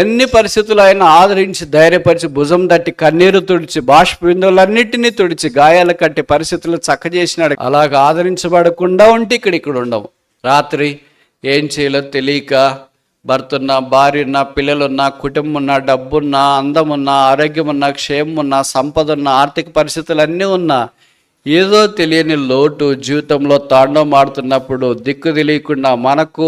ఎన్ని పరిస్థితులు ఆయన ఆదరించి ధైర్యపరిచి భుజం తట్టి కన్నీరు తుడిచి బాష్ప బిందువులన్నిటినీ తుడిచి గాయాలు కట్టి పరిస్థితులు చక్కజేసినాడు. అలాగ ఆదరించబడకుండా ఉంటే ఇక్కడ ఉండవు. రాత్రి ఏం చేయాలో తెలియక భర్త ఉన్నా, భార్య ఉన్నా, పిల్లలున్నా, కుటుంబం ఉన్నా, డబ్బున్నా, అందమున్నా, ఆరోగ్యం ఉన్నా, క్షేమం ఉన్నా, సంపద ఉన్నా, ఆర్థిక పరిస్థితులు అన్నీ ఉన్నా ఏదో తెలియని లోటు జీవితంలో తాండవం ఆడుతున్నప్పుడు దిక్కు తెలియకుండా మనకు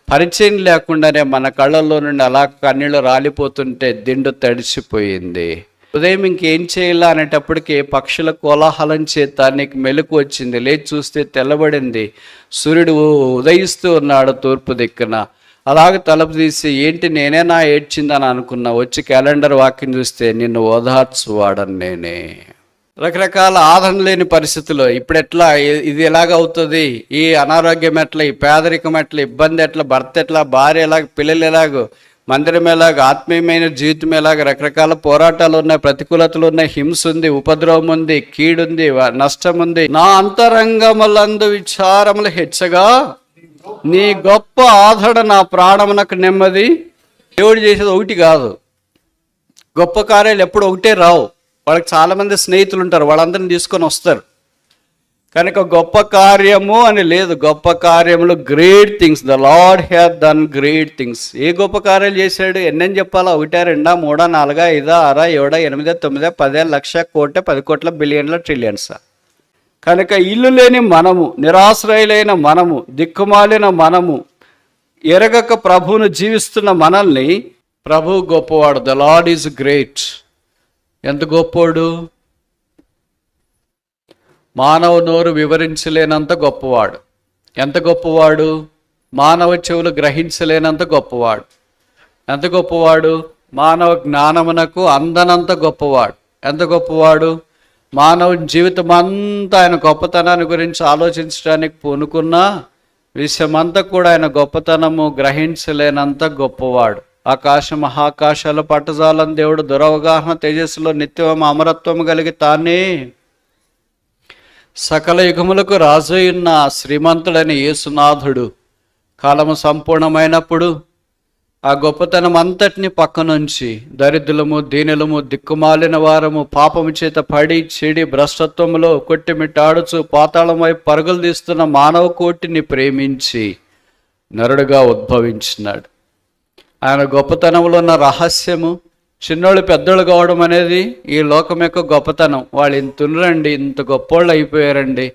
పరిచయం లేకుండానే మన కళ్ళల్లో నుండి అలా కన్నీళ్ళు రాలిపోతుంటే దిండు తడిసిపోయింది. ఉదయం ఇంకేం చేయాలా అనేటప్పటికీ పక్షుల కోలాహలం చేత నీకు మెలకు వచ్చింది. లేచి చూస్తే తెల్లబడింది, సూర్యుడు ఉదయిస్తూ ఉన్నాడు తూర్పు దిక్కున. అలాగే తలుపు తీసి ఏంటి నేనేనా ఏడ్చిందని అనుకున్నా. వచ్చి క్యాలెండర్ వాక్యం చూస్తే నిన్ను ఓదార్చువాడని నేనే. రకరకాల ఆదరణ లేని పరిస్థితుల్లో ఇప్పుడు ఎట్లా, ఇది ఎలాగవుతుంది, ఈ అనారోగ్యం ఎట్లా, ఈ పేదరికం ఎట్లా, ఇబ్బంది ఎట్లా, భర్త ఎట్లా, భార్య ఎలాగ, పిల్లలు ఎలాగో, మందిరం ఎలాగ, ఆత్మీయమైన జీవితం ఎలాగ, రకరకాల పోరాటాలు ఉన్నాయి, ప్రతికూలతలు ఉన్నాయి, హింస ఉంది, ఉపద్రవం ఉంది, కీడుంది, నష్టం ఉంది. నా అంతరంగములందు విచారములు హెచ్చగా నీ గొప్ప ఆదరణ నా ప్రాణమునకు నెమ్మది. దేవుడు చేసేది ఒకటి కాదు, గొప్ప కార్యాలు ఎప్పుడు ఒకటే రావు. వాళ్ళకి చాలామంది స్నేహితులు ఉంటారు, వాళ్ళందరిని తీసుకొని వస్తారు. కనుక గొప్ప కార్యము అని లేదు, గొప్ప కార్యములు great things. The Lord have done great things. ఏ గొప్ప కార్యాలు చేశాడు? ఎన్నని చెప్పాలా? 1, 2, 3, 4, 5, 6, 7, 8, 9, 10, లక్ష, కోటి, 10 కోట్ల, బిలియన్ల, ట్రిలియన్స్. కనుక ఇల్లు లేని మనము, నిరాశ్రయులైన మనము, దిక్కుమాలిన మనము, ఎరగక ప్రభువును జీవిస్తున్న మనల్ని ప్రభువు గొప్పవాడు. The lord is great. ఎంత గొప్పోడు! మానవ నోరు వివరించలేనంత గొప్పవాడు. ఎంత గొప్పవాడు! మానవ చెవులు గ్రహించలేనంత గొప్పవాడు. ఎంత గొప్పవాడు! మానవ జ్ఞానమునకు అందనంత గొప్పవాడు. ఎంత గొప్పవాడు! మానవ జీవితం అంతా ఆయన గొప్పతనాన్ని గురించి ఆలోచించడానికి పూనుకున్న విషయమంతా కూడా ఆయన గొప్పతనము గ్రహించలేనంత గొప్పవాడు. ఆకాశ మహాకాశాల పట్టజాలని దేవుడు దురవగాహన తేజస్సులో నిత్యం అమరత్వము కలిగి తానే సకల యుగములకు రాజున్న శ్రీమంతుడైన యేసునాథుడు కాలము సంపూర్ణమైనప్పుడు ఆ గొప్పతనం అంతటిని పక్కనుంచి దరిద్రులము, దీనులము, దిక్కుమాలిన వారము, పాపము చేత పడి చెడి భ్రష్టత్వములో కొట్టిమిట్టాడుచు పాతాళం వైపు పరుగులు తీస్తున్న మానవ కోటిని ప్రేమించి నరుడుగా ఉద్భవించినాడు. ఆయన గొప్పతనంలో ఉన్న రహస్యము చిన్నోళ్ళు పెద్దోళ్ళు కావడం అనేది ఈ లోకం యొక్క గొప్పతనం. వాళ్ళు ఇంత ఉన్నరండి, ఇంత గొప్పోళ్ళు అయిపోయారండి,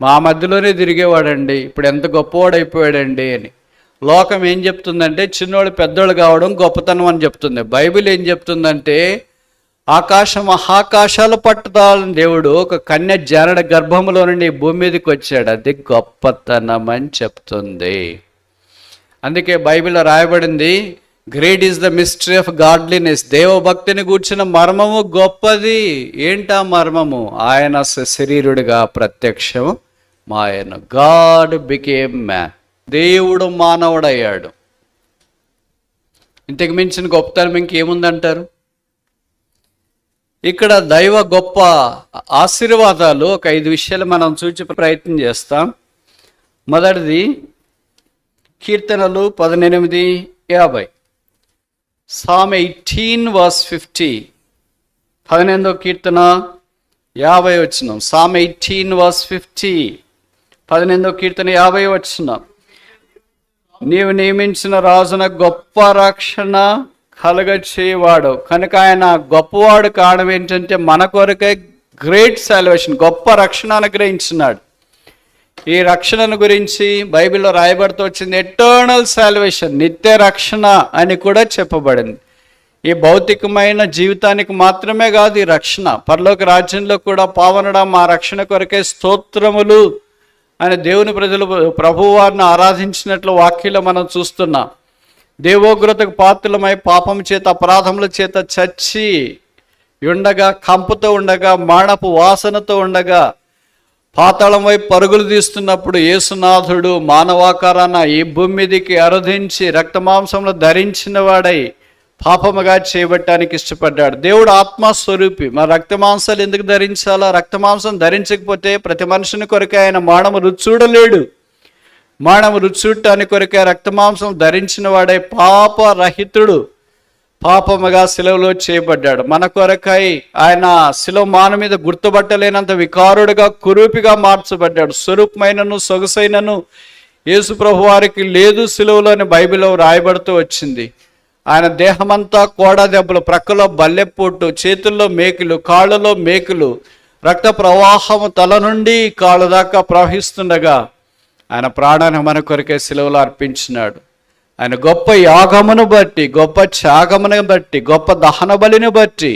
మా మధ్యలోనే తిరిగేవాడండి, ఇప్పుడు ఎంత గొప్పవాడు అయిపోయాడండి అని. లోకం ఏం చెప్తుందంటే చిన్నోళ్ళు పెద్దోళ్ళు కావడం గొప్పతనం అని చెప్తుంది. బైబిల్ ఏం చెప్తుందంటే ఆకాశ మహాకాశాలు పట్టుదాలని దేవుడు ఒక కన్య జానడ గర్భంలో నుండి భూమి మీదకి వచ్చాడు. అది గొప్పతనం అని చెప్తుంది. అందుకే బైబిల్లో రాయబడింది, great is the mystery of godliness. Devabhaktini గూర్చిన మర్మము గొప్పది. ఏంటా మర్మము? ఆయన శరీరుడిగా ప్రత్యక్షం మాయను. God became man. దేవుడు మానవుడయ్యాడు. ఇంతకు మించిన గొప్పతనం ఇంకేముందంటారు? ఇక్కడ దైవ గొప్ప ఆశీర్వాదాలు ఒక 5 విషయాలు మనం చూచే ప్రయత్నం చేస్తాం. మొదటిది కీర్తనలు 18:50. Psalm 18:50. 18వ కీర్తన 50వ వచనం. Psalm 18:50. 18వ కీర్తన 50వ వచనం. నీవు నియమించిన రాజున గొప్ప రక్షణ కలగ చేయవాడు. కనుక ఆయన గొప్పవాడు కారణం ఏంటంటే మన కొరకే గ్రేట్ సాల్వేషన్, గొప్ప రక్షణ అనుగ్రహించినాడు. ఈ రక్షణను గురించి బైబిల్లో రాయబడుతూ వచ్చింది ఎటర్నల్ సాల్వేషన్, నిత్య రక్షణ అని కూడా చెప్పబడింది. ఈ భౌతికమైన జీవితానికి మాత్రమే కాదు ఈ రక్షణ, పరలోక రాజ్యంలో కూడా పావనడా మా రక్షణ కొరకే స్తోత్రములు అని దేవుని ప్రజలు ప్రభువారిని ఆరాధించినట్లు వాక్యంలో మనం చూస్తున్నాం. దేవోగ్రతకు పాత్రలమై పాపం చేత అపరాధముల చేత చచ్చి ఉండగా, కంపుతో ఉండగా, మానపు వాసనతో ఉండగా, పాతాళం వైపు పరుగులు తీస్తున్నప్పుడు యేసునాథుడు మానవాకారాన ఈ భూమి మీదకి అరుదించి రక్తమాంసంలో ధరించిన వాడై పాపముగా చేయబట్టానికి ఇష్టపడ్డాడు. దేవుడు ఆత్మస్వరూపి. మరి రక్తమాంసాలు ఎందుకు ధరించాలా? రక్తమాంసం ధరించకపోతే ప్రతి మనుషుని కొరకే ఆయన మానవ రుచి చూడలేడు. మానవ రుచి చూడటానికి కొరకే రక్తమాంసం ధరించిన వాడై పాపరహితుడు పాపముగా సిలువలో చేయబడ్డాడు. మన కొరకై ఆయన సిలువ మాను మీద గుర్తుపట్టలేనంత వికారుడుగా కురూపిగా మార్చబడ్డాడు. స్వరూపమైనను సొగసైనను యేసు ప్రభు వారికి లేదు సిలువలోని బైబిల్లో రాయబడుతూ వచ్చింది. ఆయన దేహమంతా కోడా దెబ్బలు, ప్రక్కలో బల్లెపోటు, చేతుల్లో మేకులు, కాళ్ళలో మేకులు, రక్త ప్రవాహము తల నుండి కాళ్ళ దాకా ప్రవహిస్తుండగా ఆయన ప్రాణాన్ని మన కొరకే సిలువలో అర్పించినాడు. ఆయన గొప్ప యాగమును బట్టి, గొప్ప త్యాగమును బట్టి, గొప్ప దహన బలిని బట్టి,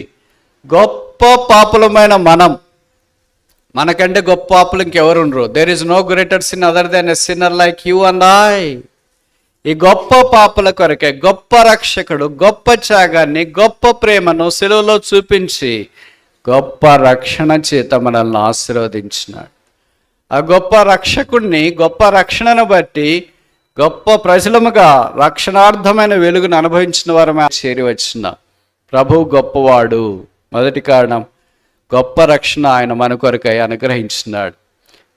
గొప్ప పాపులమైన మనకంటే గొప్ప పాపులు ఇంకెవరు ఉండరు. There is no greater sin other than a sinner like you and I. ఈ గొప్ప పాపుల కొరకే గొప్ప రక్షకుడు గొప్ప త్యాగాన్ని, గొప్ప ప్రేమను సిలువలో చూపించి గొప్ప రక్షణ చేత మనల్ని ఆశీర్వదించినాడు. ఆ గొప్ప రక్షకుడిని, గొప్ప రక్షణను బట్టి గొప్ప ప్రజలముగా రక్షణార్థమైన వెలుగును అనుభవించిన వారు చేరి వచ్చిన ప్రభు గొప్పవాడు. మొదటి కారణం గొప్ప రక్షణ ఆయన మన కొరకై అనుగ్రహించినాడు.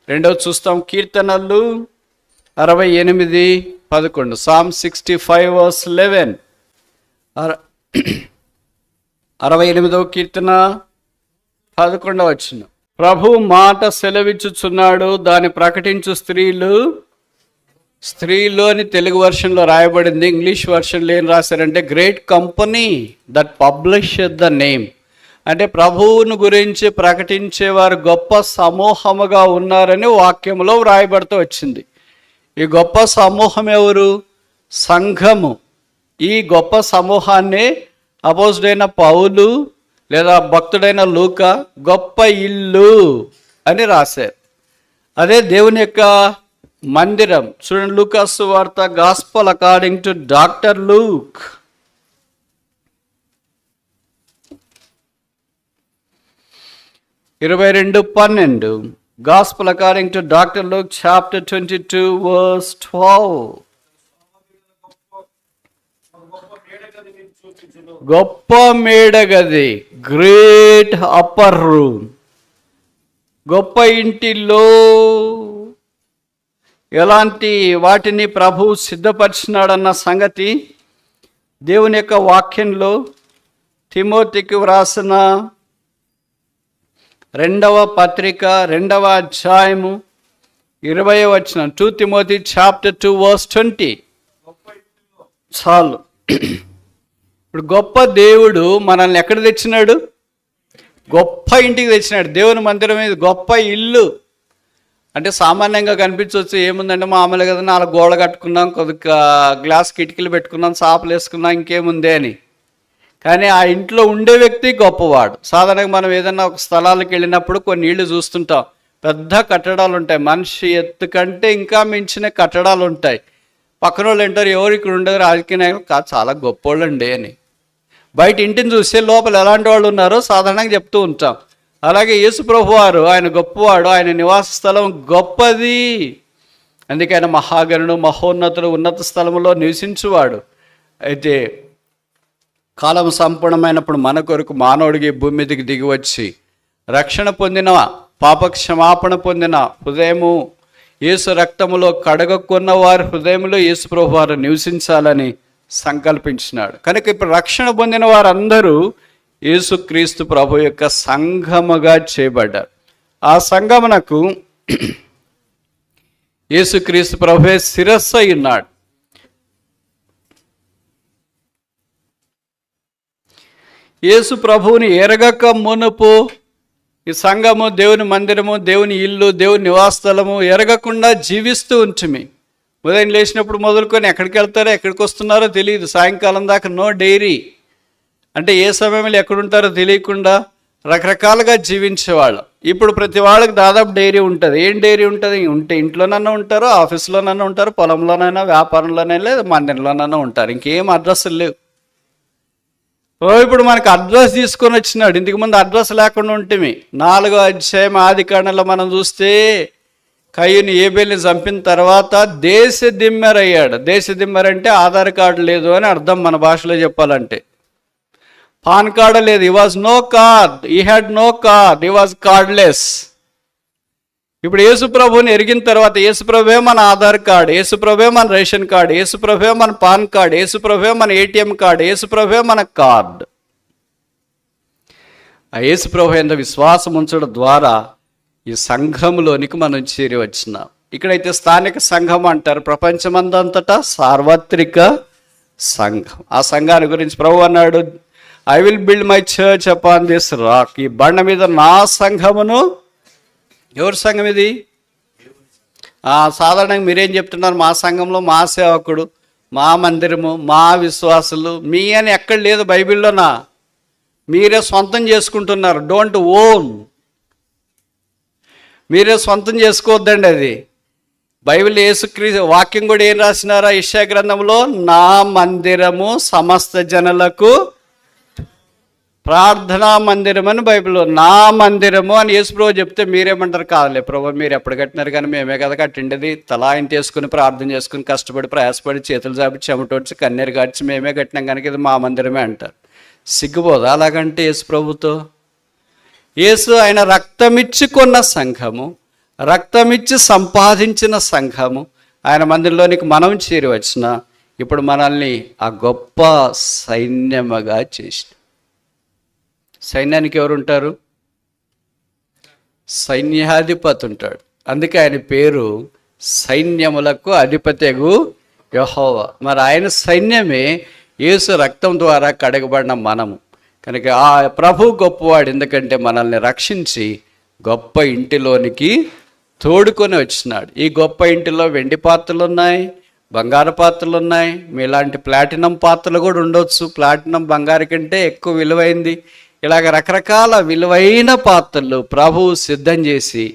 రెండవది చూస్తాం, కీర్తనలు 68:11. సామ్ 65:11. 68వ కీర్తన 11వ వచనం. ప్రభు మాట సెలవిచ్చుచున్నాడు, దాన్ని ప్రకటించు స్త్రీలు అని తెలుగు వర్షన్లో రాయబడింది. ఇంగ్లీష్ వర్షన్లో ఏం రాశారంటే great company that publish the name. అంటే ప్రభువును గురించి ప్రకటించేవారు గొప్ప సమూహముగా ఉన్నారని వాక్యంలో వ్రాయబడుతూ వచ్చింది. ఈ గొప్ప సమూహం ఎవరు? సంఘము. ఈ గొప్ప సమూహాన్ని అపోజిడైన పౌలు లేదా భక్తుడైన లూకా గొప్ప ఇల్లు అని రాశారు. అదే దేవుని యొక్క మందిరం. చూడండి, లూకాసు వార్త, gospel according to doctor Luke, 22:12. Gospel according to doctor Luke chapter 22:12. గొప్ప మేడగది, గ్రేట్ అప్పర్ రూమ్. గొప్ప ఇంటిలో ఎలాంటి వాటిని ప్రభు సిద్ధపరిచినాడన్న సంగతి దేవుని యొక్క వాక్యంలో తిమోతికి వ్రాసిన 2వ పత్రిక 2వ అధ్యాయము 20వ వచనం. 2 Timothy chapter 2:20. చాలు. ఇప్పుడు గొప్ప దేవుడు మనల్ని ఎక్కడ తెచ్చినాడు? గొప్ప ఇంటికి తెచ్చినాడు. దేవుని మందిరం మీద గొప్ప ఇల్లు. అంటే సామాన్యంగా కనిపించవచ్చు, ఏముందంటే మామూలుగా కదా 4 గోడలు కట్టుకున్నాం, కొద్దిగా గ్లాస్ కిటికీలు పెట్టుకున్నాం, సాపలు వేసుకున్నాం, ఇంకేముందే అని. కానీ ఆ ఇంట్లో ఉండే వ్యక్తి గొప్పవాడు. సాధారణంగా మనం ఏదైనా ఒక స్థలాలకు వెళ్ళినప్పుడు కొన్ని ఇళ్ళు చూస్తుంటాం, పెద్ద కట్టడాలు ఉంటాయి, మనిషి ఎత్తు కంటే ఇంకా మించిన కట్టడాలు ఉంటాయి. పక్కన వాళ్ళు అంటారు, ఎవరు ఇక్కడ ఉండేది రాజకీయ నాయకులు కాదు, చాలా గొప్పోళ్ళు అండి అని. బయట ఇంటిని చూస్తే లోపల ఎలాంటి వాళ్ళు ఉన్నారో సాధారణంగా చెప్తూ ఉంటాం. అలాగే యేసు ప్రభు వారు ఆయన గొప్పవాడు, ఆయన నివాస స్థలం గొప్పది. అందుకే ఆయన మహాగణుడు, మహోన్నతుడు, ఉన్నత స్థలంలో నివసించువాడు. అయితే కాలం సంపూర్ణమైనప్పుడు మన కొరకు మానవుడికి భూమి మీదకి దిగి వచ్చి రక్షణ పొందిన, పాప క్షమాపణ పొందిన హృదయము యేసు రక్తములో కడగకున్న వారి హృదయంలో యేసు ప్రభు వారు నివసించాలని సంకల్పించినాడు. కనుక ఇప్పుడు రక్షణ పొందిన వారందరూ యేసుక్రీస్తు ప్రభు యొక్క సంఘముగా చేయబడ్డారు. ఆ సంఘమునకు యేసుక్రీస్తు ప్రభువే శిరస్సు అయి ఉన్నాడు. యేసు ప్రభువుని ఎరగక మునుపు ఈ సంఘము, దేవుని మందిరము, దేవుని ఇల్లు, దేవుని నివాసస్థలము ఎరగకుండా జీవిస్తూ ఉంచుమి. ఉదయం లేచినప్పుడు మొదలుకొని ఎక్కడికి వెళ్తారో ఎక్కడికి వస్తున్నారో తెలియదు, సాయంకాలం దాకా నో డైరీ. అంటే ఏ సమయంలో ఎక్కడుంటారో తెలియకుండా రకరకాలుగా జీవించేవాళ్ళు. ఇప్పుడు ప్రతి వాళ్ళకి దాదాపు డైరీ ఉంటుంది. ఏం డైరీ ఉంటుంది? ఉంటే ఇంట్లోనైనా ఉంటారు, ఆఫీస్లోనైనా ఉంటారు, పొలంలోనైనా, వ్యాపారంలోనైనా, లేదా మందిరంలోనైనా ఉంటారు. ఇంకేం అడ్రస్లు లేవు. ఇప్పుడు మనకు అడ్రస్ తీసుకొని వచ్చినాడు. ఇంతకుముందు అడ్రస్ లేకుండా ఉంటుంది. 4వ అధ్యాయం ఆదికాండంలో మనం చూస్తే కయ్యూని ఏబేల్ని చంపిన తర్వాత దేశ దిమ్మెరయ్యాడు. దేశ దిమ్మెరంటే ఆధార్ కార్డు లేదు అని అర్థం మన భాషలో చెప్పాలంటే. పాన్ కార్డు లేదు. He was no card, he had no card, he was cardless. ఇప్పుడు యేసుప్రభుని ఎరిగిన తర్వాత యేసుప్రభువే మన ఆధార్ కార్డు, యేసుప్రభువే మన రేషన్ కార్డు, యేసుప్రభువే మన పాన్ కార్డు, యేసుప్రభువే మన ఏటీఎం కార్డు, యేసుప్రభువే మన కార్డు. ఆ యేసుప్రభు యందు విశ్వాసం ఉంచడం ద్వారా ఈ సంఘంలోనికి మనం చేరి వచ్చినాం. ఇక్కడైతే స్థానిక సంఘం అంటారు, ప్రపంచమందంతటా సార్వత్రిక సంఘం. ఆ సంఘాన్ని గురించి ప్రభు అన్నాడు, I will build my church upon this rock. ఈ బండ మీద నా సంఘమును. ఎవరి సంఘం ఇది? సాధారణంగా మీరేం చెప్తున్నారు? మా సంఘంలో మా సేవకుడు, మా మందిరము, మా విశ్వాసులు. మీ అని ఎక్కడ లేదు బైబిల్లోనా. మీరే సొంతం చేసుకుంటున్నారు. Don't own. మీరే సొంతం చేసుకోవద్దండి. అది బైబిల్ యేసుక్రీస్తు వాక్యం కూడా ఏం రాసినారా? యెషయా గ్రంథంలో నా మందిరము సమస్త జనులకు ప్రార్థనా మందిరం అని బైబిల్లో నా మందిరము అని యేసుప్రభు చెప్తే మీరేమంటారు? కాదులే ప్రభు, మీరు ఎప్పుడు కట్టినారు కానీ మేమే కదా కట్టిండేది. తలా ఇంటి వేసుకుని ప్రార్థన చేసుకుని కష్టపడి ప్రయాసపడి చేతులు చాపి చెమటొచ్చి కన్నీరు గాడ్చి మేమే కట్టినాం కనుక ఇది మా మందిరమే అంటారు. సిగ్గుపోదా అలాగంటే యేసుప్రభుతో? యేసు ఆయన రక్తమిచ్చి కొన్న సంఘము, రక్తమిచ్చి సంపాదించిన సంఘము, ఆయన మందిరంలోనికి మనం చేరి వచ్చిన ఇప్పుడు మనల్ని ఆ గొప్ప సైన్యముగా చేసిన. సైన్యానికి ఎవరు ఉంటారు? సైన్యాధిపతి ఉంటాడు. అందుకే ఆయన పేరు సైన్యములకు అధిపతియగు యెహోవా. మరి ఆయన సైన్యమే యేసు రక్తం ద్వారా కడగబడిన మనము కనుక ఆ ప్రభు గొప్పవాడు. ఎందుకంటే మనల్ని రక్షించి గొప్ప ఇంటిలోనికి తోడుకొని వచ్చినాడు. ఈ గొప్ప ఇంటిలో వెండి పాత్రలు ఉన్నాయి, బంగారు పాత్రలు ఉన్నాయి, మీలాంటి ప్లాటినం పాత్రలు కూడా ఉండొచ్చు. ప్లాటినం బంగారు కంటే ఎక్కువ విలువైంది. ఇలాగ రకరకాల విలువైన పాత్రలు ప్రభువు సిద్ధం చేసి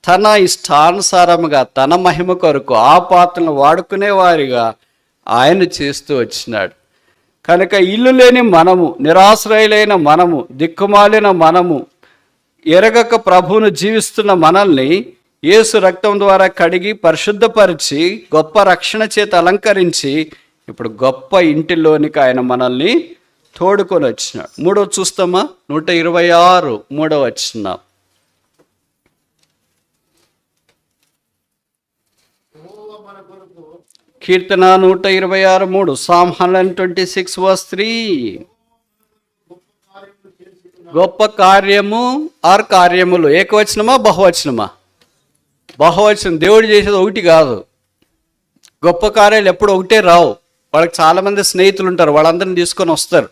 తన ఇష్టానుసారముగా తన మహిమ కొరకు ఆ పాత్రలను వాడుకునే వారిగా ఆయన చేస్తూ వచ్చినాడు. కనుక ఇల్లు లేని మనము, నిరాశ్రయులైన మనము, దిక్కుమాలిన మనము, ఎరగక ప్రభువును జీవిస్తున్న మనల్ని యేసు రక్తం ద్వారా కడిగి పరిశుద్ధపరిచి గొప్ప రక్షణ చేత అలంకరించి ఇప్పుడు గొప్ప ఇంటిలోనికి ఆయన మనల్ని తోడుకొని వచ్చినాడు. మూడవ చూస్తామా? 126 మూడవ వచనం. కీర్తన 126:3. Psalm 126:3. గొప్ప కార్యము ఆర్ కార్యములు. ఏకవచనమా బహువచనమా? బహువచనం. దేవుడు చేసేది ఒకటి కాదు. గొప్ప కార్యాలు ఎప్పుడు ఒకటే రావు. వాళ్ళకి చాలామంది స్నేహితులు ఉంటారు, వాళ్ళందరిని తీసుకొని వస్తారు.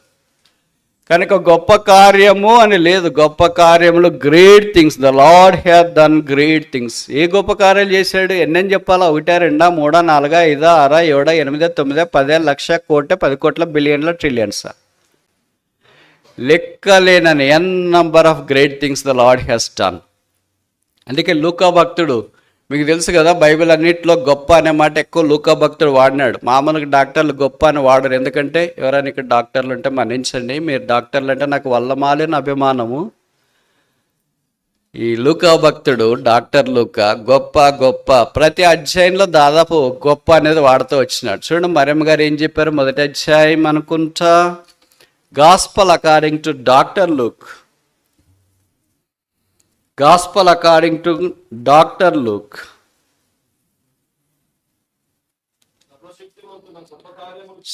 కనుక గొప్ప కార్యము అని లేదు. గొప్ప కార్యములు, great things. The Lord have done great things. ఏ గొప్ప కార్యాలు చేశాడు? ఎన్నని చెప్పాలా? 1, 2, 3, 4, 5, 6, 7, 8, 9, 10, లక్ష, కోటి, 10 కోట్ల, బిలియన్ల, ట్రిలియన్స్. లెక్కలేనని number of great things the Lord has done. అందుకే లూకా భక్తుడు, మీకు తెలుసు కదా, బైబిల్ అన్నింటిలో గొప్ప అనే మాట ఎక్కువ లూకా భక్తుడు వాడినాడు. మామూలుగా డాక్టర్లు గొప్ప అని వాడరు. ఎందుకంటే ఎవరైనా ఇక్కడ డాక్టర్లు ఉంటే మన్నించండి, మీరు డాక్టర్లు అంటే నాకు వల్లమాలిన అభిమానము. ఈ లూకా భక్తుడు, డాక్టర్ లూకా, గొప్ప గొప్ప ప్రతి అధ్యాయంలో దాదాపు గొప్ప అనేది వాడుతూ వచ్చినాడు. చూడండి మరియమ్మ గారు ఏం చెప్పారు? మొదటి అధ్యాయం అనుకుంటా, gospel according to doctor Luke. Gospel according to doctor Luke.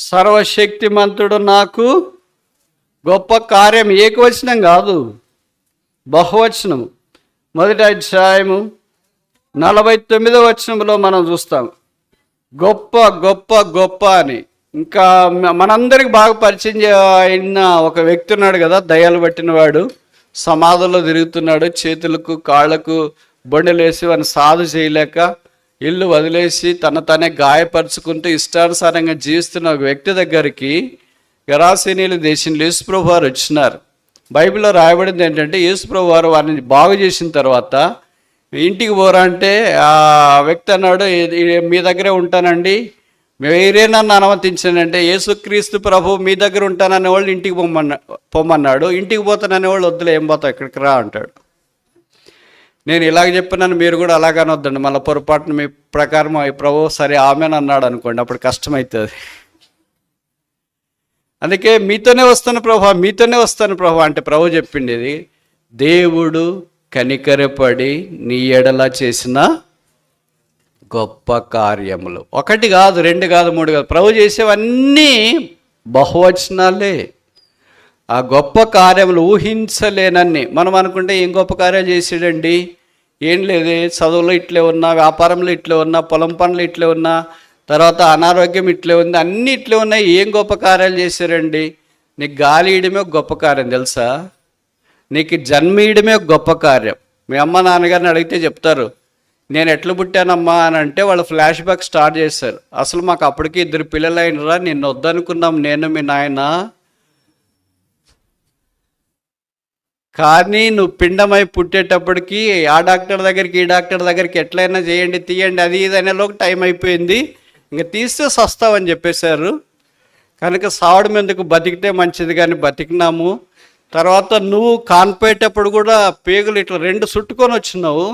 సర్వశక్తిమంతుడు నాకు గొప్ప కార్యం. ఏకవచనం కాదు, బహువచనం. మొదటి అధ్యాయము 49వ వచనంలో మనం చూస్తాం గొప్ప గొప్ప గొప్ప అని. ఇంకా మనందరికి బాగా పరిచయం అయిన ఒక వ్యక్తి ఉన్నాడు కదా, దయ్యాలు పట్టినవాడు, సమాధుల్లో తిరుగుతున్నాడు, చేతులకు కాళ్లకు బొండలేసి వాడిని సాధు చేయలేక ఇల్లు వదిలేసి తనే గాయపరుచుకుంటూ ఇష్టానుసారంగా జీవిస్తున్న ఒక వ్యక్తి దగ్గరికి గెరాసేనీయుల దేశంలో యేసుప్రభు వారు వచ్చినారు. బైబిల్లో రాయబడింది ఏంటంటే, యేసుప్రభు వారు వారిని బాగు చేసిన తర్వాత ఇంటికి పోరా అంటే ఆ వ్యక్తి అన్నాడు, మీ దగ్గరే ఉంటానండి, వేరే నన్ను అనుమతించానంటే, యేసుక్రీస్తు ప్రభు మీ దగ్గర ఉంటాననే వాళ్ళు ఇంటికి పొమ్మన్నాడు. ఇంటికి పోతాననే వాళ్ళు వద్దులే, ఏం పోతావు, ఇక్కడికి రా అంటాడు. నేను ఇలాగ చెప్పినాను, మీరు కూడా అలాగనే వద్దండి. మళ్ళీ పొరపాటున మీ ప్రకారం ప్రభు సరే ఆమెను అన్నాడు అనుకోండి, అప్పుడు కష్టమవుతుంది. అందుకే మీతోనే వస్తాను ప్రభు, మీతోనే వస్తాను ప్రభు అంటే ప్రభు చెప్పింది ఇది, దేవుడు కనికరపడి నీ ఎడల చేసిన గొప్ప కార్యములు. ఒకటి కాదు, రెండు కాదు, మూడు కాదు, ప్రభు చేసేవన్నీ బహువచనాలే. ఆ గొప్ప కార్యములు ఊహించలేనన్ని. మనం అనుకుంటే ఏం గొప్ప కార్యాలు చేసాడండి, ఏం లేదే, చదువులో ఇట్లే ఉన్నా, వ్యాపారంలో ఇట్లే ఉన్నా, పొలం పనులు ఇట్లే ఉన్నా, తర్వాత అనారోగ్యం ఇట్లే ఉంది, అన్నీ ఇట్లే ఉన్నాయి, ఏం గొప్ప కార్యాలు చేశారండి. నీకు గాలి ఇయడమే ఒక గొప్ప కార్యం తెలుసా, నీకు జన్మ ఇయడమే ఒక గొప్ప కార్యం. మీ అమ్మ నాన్నగారిని అడిగితే చెప్తారు, నేను ఎట్లా పుట్టానమ్మా అని అంటే వాళ్ళు ఫ్లాష్ బ్యాక్ స్టార్ట్ చేశారు. అసలు మాకు అప్పటికి 2 పిల్లలు అయినరా, నిన్ను వద్దనుకున్నాం నేను మీ నాయన, కానీ నువ్వు పిండమై పుట్టేటప్పటికి ఆ డాక్టర్ దగ్గరికి ఈ డాక్టర్ దగ్గరికి ఎట్లయినా చేయండి తీయండి అది ఇది అనేలోకి టైం అయిపోయింది, ఇంకా తీస్తే సస్తావని చెప్పేశారు. కనుక సావడం ఎందుకు, బతికితే మంచిది కానీ బతికినాము. తర్వాత నువ్వు కాన్పోయేటప్పుడు కూడా పేగులు ఇట్లా 2 చుట్టుకొని వచ్చినావు,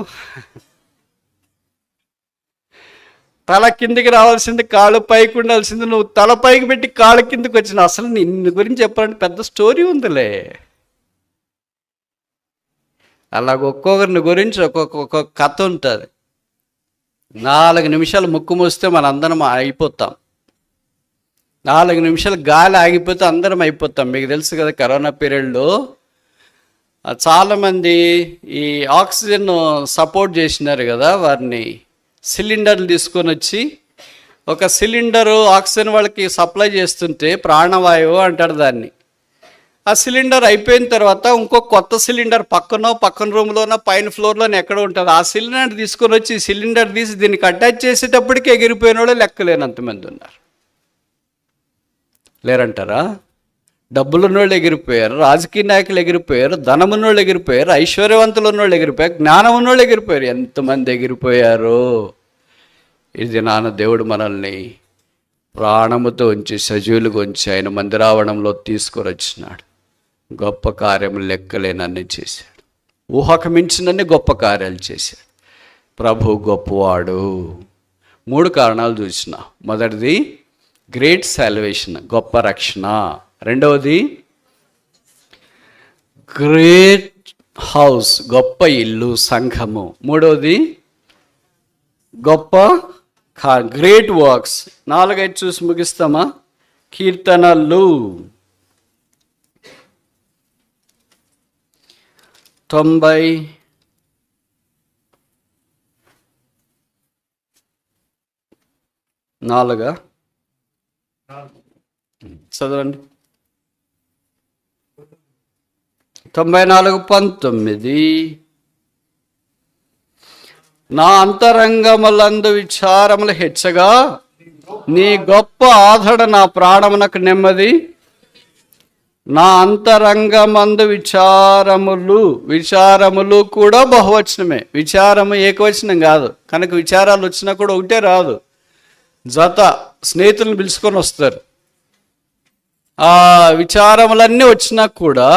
తల కిందికి రావాల్సింది కాళ్ళు పైకి ఉండాల్సింది, నువ్వు తల పైకి పెట్టి కాళ్ళ కిందకి వచ్చినావు. అసలు నిన్ను గురించి చెప్పాలంటే పెద్ద స్టోరీ ఉందిలే. అలాగ ఒక్కొక్కరిని గురించి ఒక్కొక్క కథ ఉంటుంది. 4 నిమిషాలు ముక్కు మూస్తే మనందరం అయిపోతాం, 4 నిమిషాలు గాలి ఆగిపోతే అందరం అయిపోతాం. మీకు తెలుసు కదా, కరోనా పీరియడ్లో చాలామంది ఈ ఆక్సిజన్ సపోర్ట్ చేసినారు కదా, వారిని సిలిండర్లు తీసుకొని వచ్చి ఒక సిలిండరు ఆక్సిజన్ వాళ్ళకి సప్లై చేస్తుంటే ప్రాణవాయువు అంటారు దాన్ని. ఆ సిలిండర్ అయిపోయిన తర్వాత ఇంకో కొత్త సిలిండర్ పక్కన రూమ్లోనో పైన ఫ్లోర్లోనో ఎక్కడ ఉంటుంది, ఆ సిలిండర్ తీసుకొని వచ్చి సిలిండర్ తీసి దీనికి అటాచ్ చేసేటప్పటికి ఎగిరిపోయిన వాళ్ళు లెక్కలేనంతమంది ఉన్నారు. లేరంటారా? డబ్బులున్నోళ్ళు ఎగిరిపోయారు, రాజకీయ నాయకులు ఎగిరిపోయారు, ధనమున్నోళ్ళు ఎగిరిపోయారు, ఐశ్వర్యవంతులు ఉన్నోళ్ళు ఎగిరిపోయారు, జ్ఞానం ఉన్నోళ్ళు ఎగిరిపోయారు. ఎంతమంది ఎగిరిపోయారు. ఇది నాన్న దేవుడు మనల్ని ప్రాణముతో ఉంచి సజీవులుగా ఉంచి ఆయన మందిరావరణంలో తీసుకొని వచ్చినాడు. గొప్ప కార్యములు లెక్కలేనన్ని చేశాడు, ఊహకు మించినన్ని గొప్ప కార్యాలు చేశాడు. ప్రభు గొప్పవాడు. 3 కారణాలు చూసిన. మొదటిది గ్రేట్ సాల్వేషన్, గొప్ప రక్షణ. రెండవది గ్రేట్ హౌస్, గొప్ప ఇల్లు, సంఘము. మూడవది గొప్ప గ్రేట్ వర్క్స్. 4-5 చూసి ముగిస్తామా? కీర్తనలు 94 చదవండి. 94:19 నా అంతరంగములందు విచారములు హెచ్చగా నీ గొప్ప ఆదరణ నా ప్రాణమునకు నెమ్మది. నా అంతరంగమందు విచారములు కూడా బహువచనమే. విచారము ఏకవచనం కాదు, కనుక విచారాలు వచ్చినా కూడా ఒకటే రాదు, జత స్నేహితులను పిలుచుకొని వస్తారు. ఆ విచారములన్నీ వచ్చినా కూడా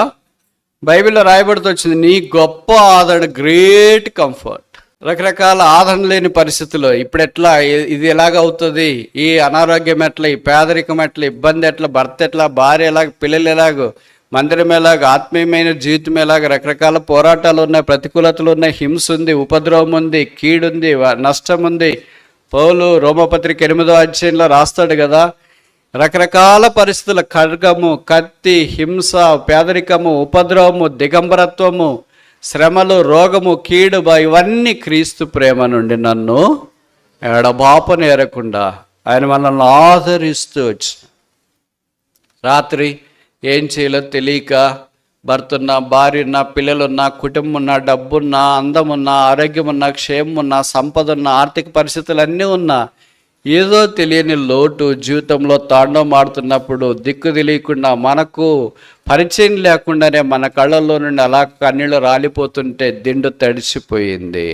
బైబిల్లో రాయబడుతూ వచ్చింది నీ గొప్ప ఆదరణ, గ్రేట్ కంఫర్ట్. రకరకాల ఆదరణ లేని పరిస్థితుల్లో ఇప్పుడు ఎట్లా, ఇది ఎలాగవుతుంది, ఈ అనారోగ్యం ఎట్లా, ఈ పేదరికం ఎట్లా, ఇబ్బంది ఎట్లా, భర్త ఎట్లా, భార్య ఎలాగ, పిల్లలు ఎలాగో, మందిరం ఎలాగ, ఆత్మీయమైన జీవితం ఎలాగ, రకరకాల పోరాటాలు ఉన్నాయి, ప్రతికూలతలు ఉన్నాయి, హింస ఉంది, ఉపద్రవం ఉంది, కీడుంది, నష్టం ఉంది. పౌలు రోమపత్రిక 8వ అధ్యాయంలో రాస్తాడు కదా, రకరకాల పరిస్థితుల ఖడ్గము, కత్తి, హింస, పేదరికము, ఉపద్రవము, దిగంబరత్వము, శ్రమలు, రోగము, కీడు, ఇవన్నీ క్రీస్తు ప్రేమ నుండి నన్ను ఎడబాప నేరకుండా ఆయన మనల్ని ఆదరిస్తూ వచ్చిన. రాత్రి ఏం చేయాలో తెలియక భర్తున్నా, భార్యున్నా, పిల్లలున్నా, కుటుంబం ఉన్నా, డబ్బున్నా, అందమున్నా, ఆరోగ్యం ఉన్నా, క్షేమం ఉన్నా, సంపద ఉన్నా, ఆర్థిక పరిస్థితులు అన్నీ ఉన్నా, ఏదో తెలియని లోటు జీవితంలో తాండవం ఆడుతున్నప్పుడు దిక్కు తెలియకుండా మనకు పరిచయం లేకుండానే మన కళ్ళల్లో నుండి అలా కన్నీళ్ళు రాలిపోతుంటే దిండు తడిసిపోయింది.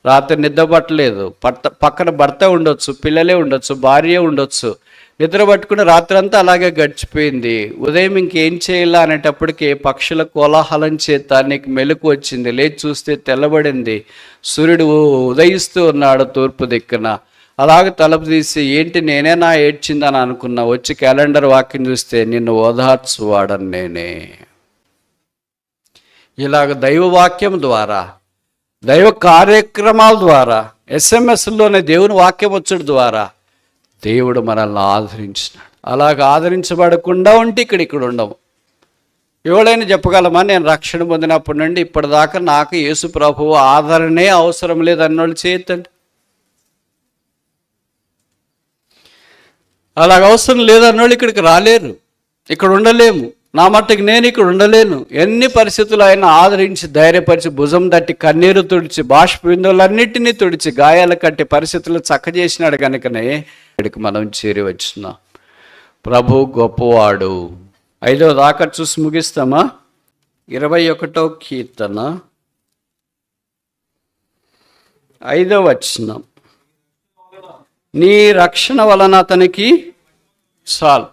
రాత్రి నిద్రపట్టలేదు, పక్కన భర్త ఉండొచ్చు, పిల్లలే ఉండొచ్చు, భార్య ఉండొచ్చు, నిద్ర పట్టుకుని రాత్రి అంతా అలాగే గడిచిపోయింది. ఉదయం ఇంకేం చేయాలా అనేటప్పటికీ పక్షుల కోలాహలం చేత నీకు మెలకు వచ్చింది. లేచి చూస్తే తెల్లబడింది, సూర్యుడు ఉదయిస్తూ ఉన్నాడు తూర్పు దిక్కున. అలాగే తలుపు తీసి ఏంటి నేనేనా ఏడ్చిందని అనుకున్నా, వచ్చి క్యాలెండర్ వాక్యం చూస్తే నిన్ను ఓదార్చువాడని నేనే. ఇలాగ దైవవాక్యం ద్వారా, దైవ కార్యక్రమాల ద్వారా, ఎస్ఎంఎస్లోనే దేవుని వాక్యం వచ్చుడు ద్వారా దేవుడు మనల్ని ఆదరించినాడు. అలాగ ఆదరించబడకుండా ఉంటే ఇక్కడ ఉండము. ఎవడైనా చెప్పగలమా, నేను రక్షణ పొందినప్పటి నుండి ఇప్పటిదాకా నాకు యేసు ప్రభువు ఆదరణే అవసరం లేదు అన్నోళ్ళు చేయొద్దండి. అలాగ అవసరం లేదన్నోళ్ళు ఇక్కడికి రాలేరు, ఇక్కడ ఉండలేము. నా మట్టుకు నేను ఇక్కడ ఉండలేను. ఎన్ని పరిస్థితులు ఆయన ఆదరించి ధైర్యపరిచి భుజం తట్టి కన్నీరు తుడిచి బాష్పబిందువులన్నిటినీ తుడిచి గాయాల కట్టి పరిస్థితులు చక్కజేసినాడు కనుకనే ఇక్కడికి మనం చేరి వచ్చినాం. ప్రభు గొప్పవాడు. 5వ దాకా చూసి ముగిస్తామా? 21వ కీర్తన 5వ వచనం. నీ రక్షణ వలన అతనికి చాలు.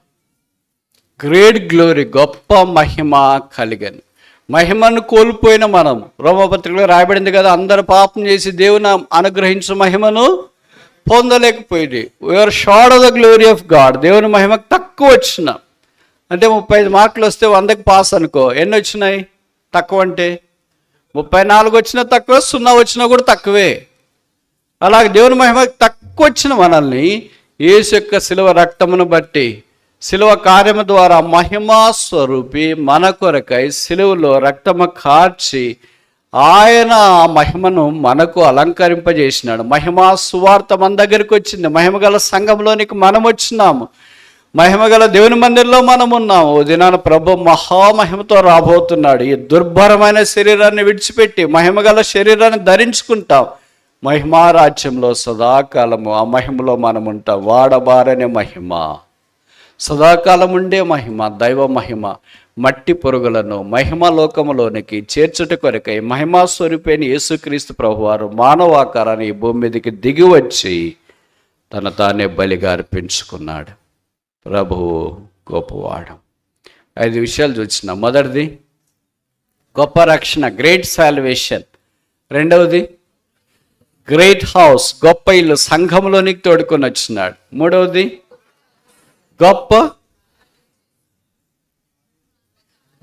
గ్రేట్ గ్లోరీ, గొప్ప మహిమ కలిగను. మహిమను కోల్పోయిన మనం, రోమపత్రికలో రాయబడింది కదా, అందరు పాపం చేసి దేవుని అనుగ్రహించిన మహిమను పొందలేకపోయింది. We are short of the glory of God. దేవుని మహిమకు తక్కువ వచ్చిన, అంటే 35 మార్కులు వస్తే 100కి పాస్ అనుకో. ఎన్ని వచ్చినాయి? తక్కువ అంటే 34 వచ్చినా తక్కువే, 0 వచ్చినా కూడా తక్కువే. అలాగే దేవుని మహిమకు తక్కువ వచ్చిన మనల్ని యేసు యొక్క శిలువ రక్తమును బట్టి, శిలువ కార్యము ద్వారా మహిమా స్వరూపి మన కొరకై శిలువలో రక్తము కార్చి ఆయన ఆ మహిమను మనకు అలంకరింపజేసినాడు. మహిమా సువార్త మన దగ్గరికి వచ్చింది. మహిమగల సంఘంలోనికి మనం వచ్చినాము. మహిమగల దేవుని మందిరంలో మనం ఉన్నాము. ఓ దినాన ప్రభు మహామహిమతో రాబోతున్నాడు. ఈ దుర్భరమైన శరీరాన్ని విడిచిపెట్టి మహిమగల శరీరాన్ని ధరించుకుంటాం. మహిమారాజ్యంలో సదాకాలము ఆ మహిమలో మనం ఉంటాం. వాడబారనే మహిమ, సదాకాలం ఉండే మహిమ, దైవ మహిమ మట్టి పురుగులను మహిమ లోకములోనికి చేర్చుట కొరకై మహిమా స్వరూపైన యేసుక్రీస్తు ప్రభువారు మానవాకారాన్ని ఈ భూమి మీదకి దిగి వచ్చి తన తానే బలిగా అర్పించుకున్నాడు. ప్రభువు గొప్పవాడు. 5 విషయాలు చూసిన. మొదటిది గొప్ప రక్షణ, గ్రేట్ సాల్వేషన్. రెండవది గ్రేట్ హౌస్, గొప్ప ఇల్లు, సంఘంలోనికి తోడుకొని వచ్చినాడు. మూడవది గొప్ప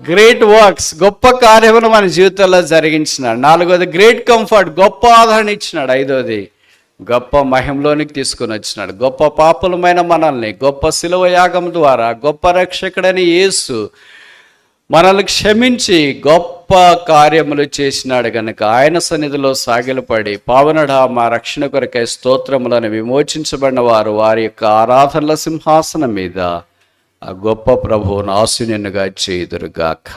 గ్రేట్ వర్క్స్, గొప్ప కార్యమును మన జీవితంలో జరిగించినాడు. నాలుగవది గ్రేట్ కంఫర్ట్, గొప్ప ఆదరణ ఇచ్చినాడు. ఐదవది గొప్ప మహిమలోనికి తీసుకొని వచ్చినాడు. గొప్ప పాపులమైన మనల్ని గొప్ప శిలువ యాగం ద్వారా గొప్ప రక్షకుడని యేసు మనల్ని క్షమించి గొప్ప కార్యములు చేసినాడు గనుక ఆయన సన్నిధిలో సాగిలపడి పావనడా మా రక్షణ కొరకై స్తోత్రములను విమోచించబడిన వారు వారి యొక్క ఆరాధనల సింహాసనం మీద ఆ గొప్ప ప్రభువును ఆశీనునిగా చేయుదురుగాక.